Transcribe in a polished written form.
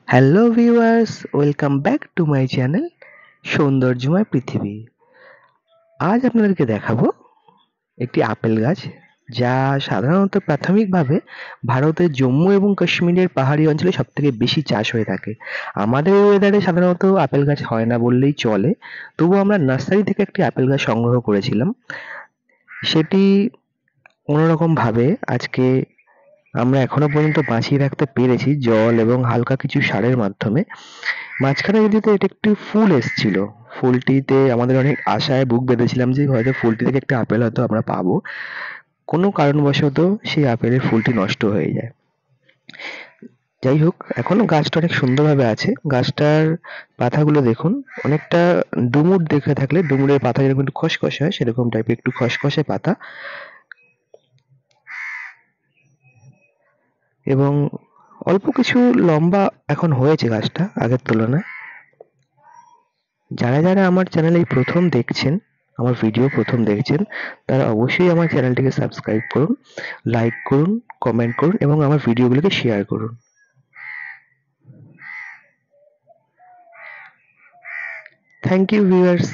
Hello viewers, welcome back to my channel সৌন্দর্যময় পৃথিবী। আজ আপনাদেরকে দেখাবো একটি আপেল গাছ, যা সাধারণত প্রাথমিকভাবে ভারতের জম্মু এবং কাশ্মীরের পাহাড়ি অঞ্চলে সবথেকে বেশি চাষ হয়ে থাকে। আমাদের ওয়েদারে সাধারণত আপেল গাছ হয় না বললেই চলে, তবুও আমরা নার্সারি থেকে একটি আপেল গাছ সংগ্রহ করেছিলাম। সেটি কোনোরকমভাবে আজকে আমরা এখনো পর্যন্ত বাঁচিয়ে রাখতে পেরেছি জল এবং হালকা কিছু সারের মাধ্যমে। মাঝখানে যদিও এটি একটি ফুল এসেছিল, ফুলটিতে আমাদের অনেক আশায় বুক বেঁধেছিলাম যে হয়তো ফুলটি থেকে একটা আপেল হয়তো আমরা পাবো। কোনো কারণবশত সেই আপেলের ফুলটি নষ্ট হয়ে যায়। যাই হোক, এখনো গাছটা অনেক সুন্দরভাবে আছে। গাছটার পাতাগুলো দেখুন, অনেকটা ডুমুর দেখে থাকলে ডুমুরের পাতা যেরকম একটু খসখসে হয় সেরকম টাইপের একটু খসখসে পাতা, এবং অল্প কিছু লম্বা এখন হয়েছে গাছটা আগের তুলনায়। যারা আমার চ্যানেল এই প্রথম দেখছেন, আমার ভিডিও প্রথম দেখছেন, তারা অবশ্যই আমার চ্যানেলটিকে সাবস্ক্রাইব করুন, লাইক করুন, কমেন্ট করুন এবং আমার ভিডিওগুলোকে শেয়ার করুন। Thank you viewers.